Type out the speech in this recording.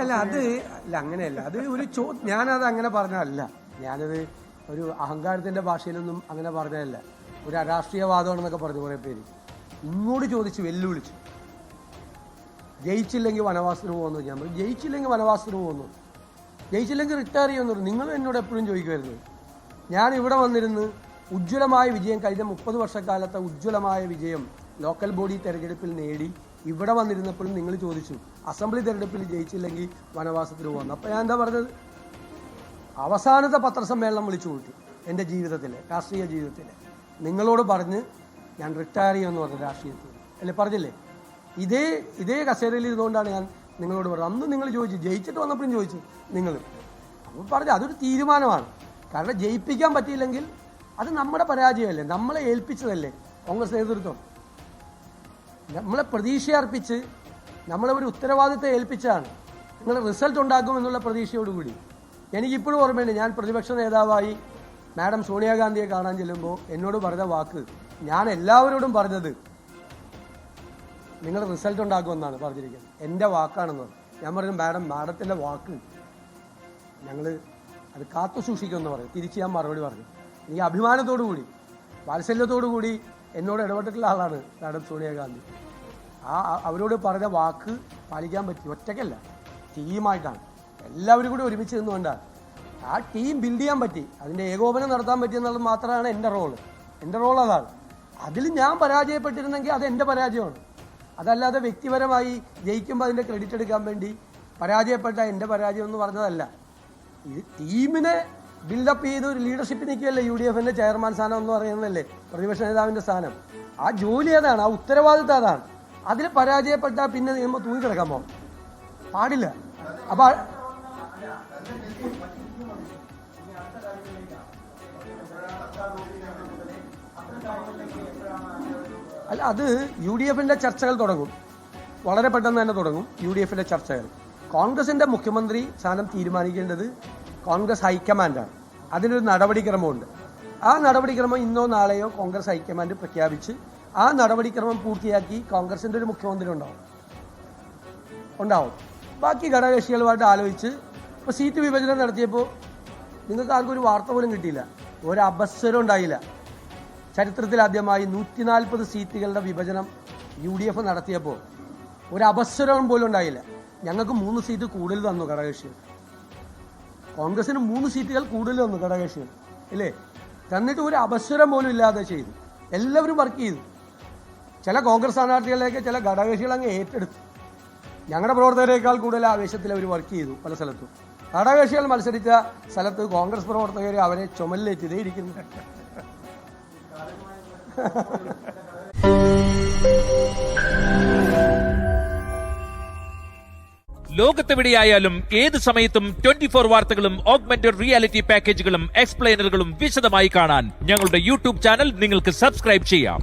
അല്ല അത് അല്ല അങ്ങനെയല്ല. അത് ഒരു ഞാനത് അങ്ങനെ പറഞ്ഞതല്ല. ഞാനത് ഒരു അഹങ്കാരത്തിന്റെ ഭാഷയിലൊന്നും അങ്ങനെ പറഞ്ഞതല്ല. ഒരു അരാഷ്ട്രീയവാദമാണെന്നൊക്കെ പറഞ്ഞു കുറേ പേര്. ഇങ്ങോട്ട് ചോദിച്ചു, വെല്ലുവിളിച്ചു. ജയിച്ചില്ലെങ്കിൽ വനവാസത്തിന് പോകുന്നു. ഞാൻ പറഞ്ഞു ജയിച്ചില്ലെങ്കിൽ വനവാസത്തിന് പോകുന്നു, ജയിച്ചില്ലെങ്കിൽ റിട്ടയർ ചെയ്യുന്നു. നിങ്ങൾ എന്നോട് എപ്പോഴും ചോദിക്കുമായിരുന്നു. ഞാൻ ഇവിടെ വന്നിരുന്ന് ഉജ്ജ്വലമായ വിജയം, കഴിഞ്ഞ 30 വർഷക്കാലത്തെ ഉജ്ജ്വലമായ വിജയം ലോക്കൽ ബോഡി തെരഞ്ഞെടുപ്പിൽ നേടി ഇവിടെ വന്നിരുന്നപ്പോഴും നിങ്ങൾ ചോദിച്ചു അസംബ്ലി തെരഞ്ഞെടുപ്പിൽ ജയിച്ചില്ലെങ്കിൽ വനവാസത്തിന് പോകുന്നു. അപ്പോൾ ഞാൻ എന്താ പറഞ്ഞത്? അവസാനത്തെ പത്രസമ്മേളനം വിളിച്ചു കൂട്ടി എൻ്റെ ജീവിതത്തിലെ, രാഷ്ട്രീയ ജീവിതത്തിലെ. നിങ്ങളോട് പറഞ്ഞ് ഞാൻ റിട്ടയർ ചെയ്യുമെന്ന് പറഞ്ഞു രാഷ്ട്രീയത്തിൽ അല്ലേ, പറഞ്ഞില്ലേ? ഇതേ കസേരയിൽ ഇരുന്നുകൊണ്ടാണ് ഞാൻ നിങ്ങളോട് പറഞ്ഞത്. അന്ന് നിങ്ങൾ ചോദിച്ചു, ജയിച്ചിട്ട് വന്നപ്പോഴും ചോദിച്ചു നിങ്ങൾ. അപ്പോൾ പറഞ്ഞു അതൊരു തീരുമാനമാണ്. കാരണം ജയിപ്പിക്കാൻ പറ്റിയില്ലെങ്കിൽ അത് നമ്മുടെ പരാജയമല്ലേ, നമ്മളെ ഏൽപ്പിച്ചതല്ലേ കോൺഗ്രസ് നേതൃത്വം. നമ്മളെ പ്രതീക്ഷ അർപ്പിച്ച് നമ്മളെ ഒരു ഉത്തരവാദിത്തം ഏൽപ്പിച്ചാണ്. നിങ്ങൾ റിസൾട്ട് ഉണ്ടാക്കുമെന്നുള്ള പ്രതീക്ഷയോടുകൂടി. എനിക്കിപ്പോഴും ഓർമ്മയുണ്ട്, ഞാൻ പ്രതിപക്ഷ നേതാവായി മാഡം സോണിയാഗാന്ധിയെ കാണാൻ ചെല്ലുമ്പോൾ എന്നോട് പറഞ്ഞ വാക്ക്, ഞാൻ എല്ലാവരോടും പറഞ്ഞത് നിങ്ങൾ റിസൾട്ട് ഉണ്ടാക്കുമെന്നാണ് പറഞ്ഞിരിക്കുന്നത്. എൻ്റെ വാക്കാണെന്ന് പറഞ്ഞു. ഞാൻ പറഞ്ഞു മാഡത്തിൻ്റെ വാക്ക് ഞങ്ങൾ അത് കാത്തു സൂക്ഷിക്കുമെന്ന് പറയും. തിരിച്ച് ഞാൻ മറുപടി പറഞ്ഞു. ഈ അഭിമാനത്തോടു കൂടി, വാത്സല്യത്തോടു കൂടി എന്നോട് ഇടപെട്ടിട്ടുള്ള ആളാണ് മാഡം സോണിയാഗാന്ധി. അവരോട് പറഞ്ഞ വാക്ക് പാലിക്കാൻ പറ്റി. ഒറ്റയ്ക്കല്ല, ടീമായിട്ടാണ്. എല്ലാവരും കൂടി ഒരുമിച്ച് നിന്നുകൊണ്ടാണ് ആ ടീം ബിൽഡ് ചെയ്യാൻ പറ്റി. അതിൻ്റെ ഏകോപനം നടത്താൻ പറ്റിയെന്നുള്ളത് മാത്രമാണ് എൻ്റെ റോള്. എൻ്റെ റോൾ അതാണ്. അതിൽ ഞാൻ പരാജയപ്പെട്ടിരുന്നെങ്കിൽ അത് എൻ്റെ പരാജയമാണ്. അതല്ലാതെ വ്യക്തിപരമായി ജയിക്കുമ്പോൾ അതിൻ്റെ ക്രെഡിറ്റ് എടുക്കാൻ വേണ്ടി പരാജയപ്പെട്ട എൻ്റെ പരാജയം എന്ന് പറഞ്ഞതല്ല. ഇത് ടീമിനെ ബിൽഡപ്പ് ചെയ്ത് ഒരു ലീഡർഷിപ്പ് നിൽക്കുകയല്ലേ UDFന്റെ ചെയർമാൻ സ്ഥാനം എന്ന് പറയുന്നതല്ലേ പ്രതിപക്ഷ നേതാവിൻ്റെ സ്ഥാനം. ആ ജോലി അതാണ്, ആ ഉത്തരവാദിത്തം അതാണ്. അതിൽ പരാജയപ്പെട്ടാൽ പിന്നെ നിയമം തൂങ്ങിക്കിടക്കാൻ പോകും പാടില്ല. അപ്പൊ അല്ല, അത് UDFന്റെ ചർച്ചകൾ തുടങ്ങും, വളരെ പെട്ടെന്ന് തന്നെ തുടങ്ങും UDFന്റെ ചർച്ചകൾ. കോൺഗ്രസിന്റെ മുഖ്യമന്ത്രി സ്ഥാനം തീരുമാനിക്കേണ്ടത് കോൺഗ്രസ് ഹൈക്കമാൻഡാണ്. അതിനൊരു നടപടിക്രമമുണ്ട്. ആ നടപടിക്രമം ഇന്നോ നാളെയോ കോൺഗ്രസ് ഹൈക്കമാൻഡ് പ്രഖ്യാപിച്ച് ആ നടപടിക്രമം പൂർത്തിയാക്കി കോൺഗ്രസിന്റെ ഒരു മുഖ്യമന്ത്രി ഉണ്ടാവും. ബാക്കി ഘടകകക്ഷികളുമായിട്ട് ആലോചിച്ച് ഇപ്പോൾ സീറ്റ് വിഭജനം നടത്തിയപ്പോൾ നിങ്ങൾക്ക് ആർക്കും ഒരു വാർത്ത പോലും കിട്ടിയില്ല, ഒരു അപസ്വരം ഉണ്ടായില്ല. ചരിത്രത്തിൽ ആദ്യമായി 140 സീറ്റുകളുടെ വിഭജനം UDF നടത്തിയപ്പോൾ ഒരു അപസ്വരം പോലും ഉണ്ടായില്ല. ഞങ്ങൾക്ക് 3 സീറ്റ് കൂടുതൽ തന്നു ഘടകകക്ഷികൾ. കോൺഗ്രസിന് 3 സീറ്റുകൾ കൂടുതൽ തന്നു ഘടകകക്ഷികൾ അല്ലേ. തന്നിട്ട് ഒരു അപസ്വരം പോലും ഇല്ലാതെ ചെയ്തു. എല്ലാവരും വർക്ക് ചെയ്തു. ചില കോൺഗ്രസ് സ്ഥാനാർത്ഥികളിലേക്ക് ചില ഘടകകക്ഷികൾ അങ്ങ് ഏറ്റെടുത്തു. ഞങ്ങളുടെ പ്രവർത്തകരെക്കാൾ കൂടുതൽ ആവേശത്തിൽ അവർ വർക്ക് ചെയ്തു പല സ്ഥലത്തും. ഘടകകക്ഷികൾ മത്സരിച്ച സ്ഥലത്ത് കോൺഗ്രസ് പ്രവർത്തകരെ അവരെ ചുമലിലേറ്റിതേ ഇരിക്കുന്നു. ലോകത്തെവിടെയായാലും ഏത് സമയത്തും 24 വാർത്തകളും ഓഗ്മെന്റഡ് റിയാലിറ്റി പാക്കേജുകളും എക്സ്പ്ലെയിനറുകളും വിശദമായി കാണാൻ ഞങ്ങളുടെ YouTube ചാനൽ നിങ്ങൾക്ക് സബ്സ്ക്രൈബ് ചെയ്യാം.